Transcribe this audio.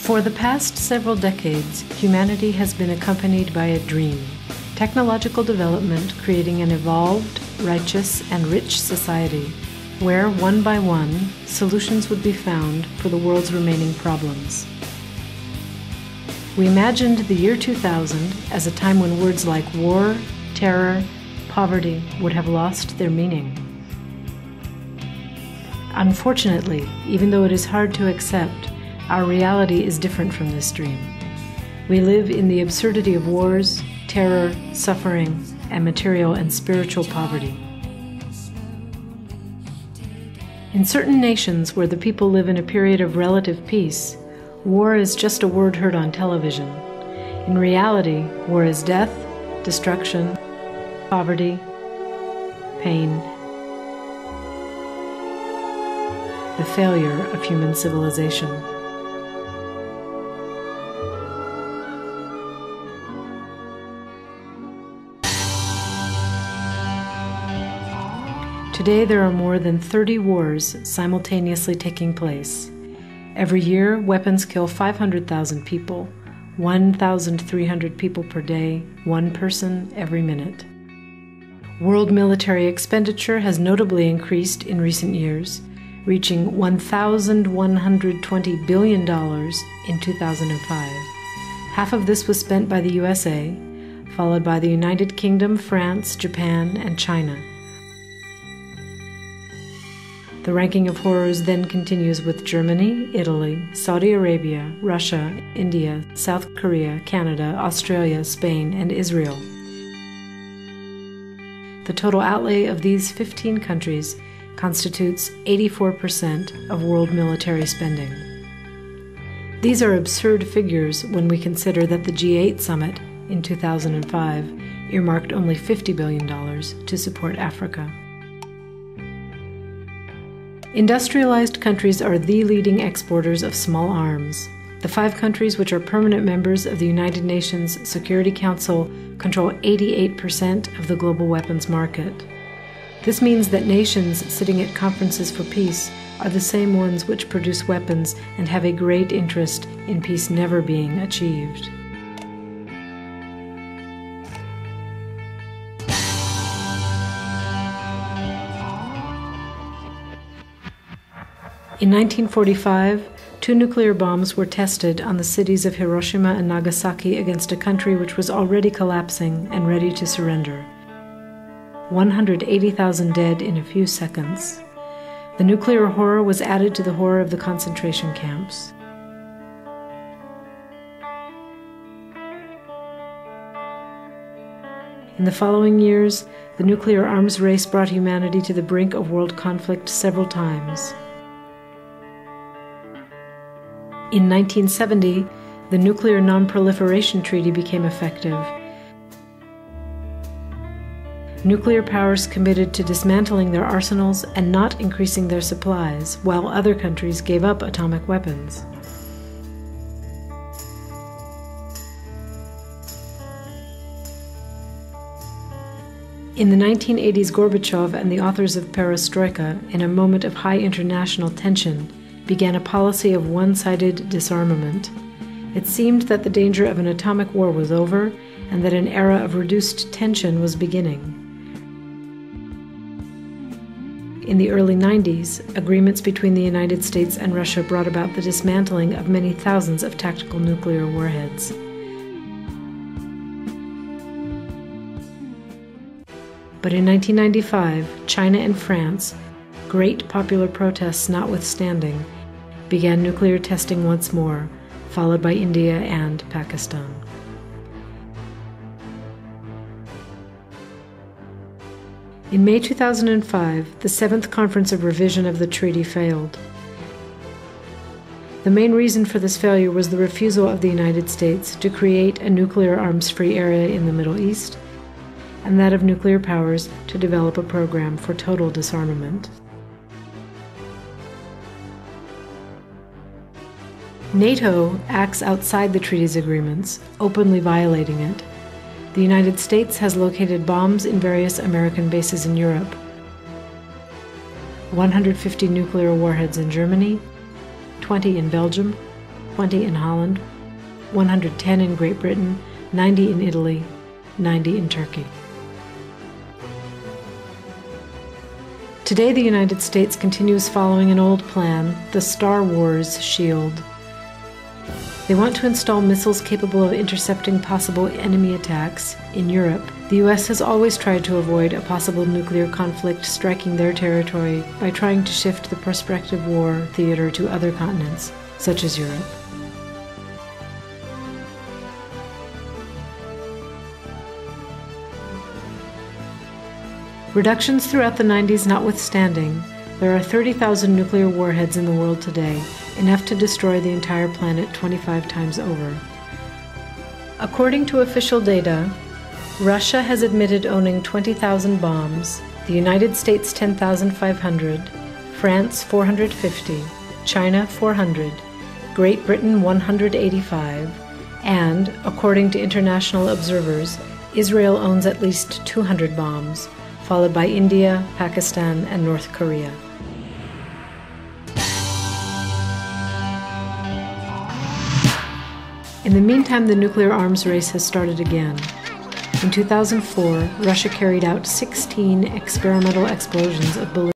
For the past several decades, humanity has been accompanied by a dream: technological development creating an evolved, righteous, and rich society, where, one by one, solutions would be found for the world's remaining problems. We imagined the year 2000 as a time when words like war, terror, poverty would have lost their meaning. Unfortunately, even though it is hard to accept, our reality is different from this dream. We live in the absurdity of wars, terror, suffering, and material and spiritual poverty. In certain nations where the people live in a period of relative peace, war is just a word heard on television. In reality, war is death, destruction, poverty, pain, the failure of human civilization. Today there are more than 30 wars simultaneously taking place. Every year, weapons kill 500,000 people, 1,300 people per day, one person every minute. World military expenditure has notably increased in recent years, reaching $1,120 billion in 2005. Half of this was spent by the USA, followed by the United Kingdom, France, Japan, and China. The ranking of horrors then continues with Germany, Italy, Saudi Arabia, Russia, India, South Korea, Canada, Australia, Spain, and Israel. The total outlay of these 15 countries constitutes 84% of world military spending. These are absurd figures when we consider that the G8 summit in 2005 earmarked only $50 billion to support Africa. Industrialized countries are the leading exporters of small arms. The 5 countries which are permanent members of the United Nations Security Council control 88% of the global weapons market. This means that nations sitting at conferences for peace are the same ones which produce weapons and have a great interest in peace never being achieved. In 1945, 2 nuclear bombs were tested on the cities of Hiroshima and Nagasaki against a country which was already collapsing and ready to surrender. 180,000 dead in a few seconds. The nuclear horror was added to the horror of the concentration camps. In the following years, the nuclear arms race brought humanity to the brink of world conflict several times. In 1970, the Nuclear Non-Proliferation Treaty became effective. Nuclear powers committed to dismantling their arsenals and not increasing their supplies, while other countries gave up atomic weapons. In the 1980s, Gorbachev and the authors of Perestroika, in a moment of high international tension, began a policy of one-sided disarmament. It seemed that the danger of an atomic war was over and that an era of reduced tension was beginning. In the early 90s, agreements between the United States and Russia brought about the dismantling of many thousands of tactical nuclear warheads. But in 1995, China and France, great popular protests notwithstanding, began nuclear testing once more, followed by India and Pakistan. In May 2005, the 7th Conference of Revision of the treaty failed. The main reason for this failure was the refusal of the United States to create a nuclear arms-free area in the Middle East, and that of nuclear powers to develop a program for total disarmament. NATO acts outside the treaty's agreements, openly violating it. The United States has located bombs in various American bases in Europe, 150 nuclear warheads in Germany, 20 in Belgium, 20 in Holland, 110 in Great Britain, 90 in Italy, 90 in Turkey. Today, the United States continues following an old plan, the Star Wars shield. They want to install missiles capable of intercepting possible enemy attacks. In Europe, the US has always tried to avoid a possible nuclear conflict striking their territory by trying to shift the prospective war theater to other continents, such as Europe. Reductions throughout the 90s notwithstanding, there are 30,000 nuclear warheads in the world today, enough to destroy the entire planet 25 times over. According to official data, Russia has admitted owning 20,000 bombs, the United States 10,500, France 450, China 400, Great Britain 185, and, according to international observers, Israel owns at least 200 bombs, followed by India, Pakistan, and North Korea. In the meantime, the nuclear arms race has started again. In 2004, Russia carried out 16 experimental explosions of balloons.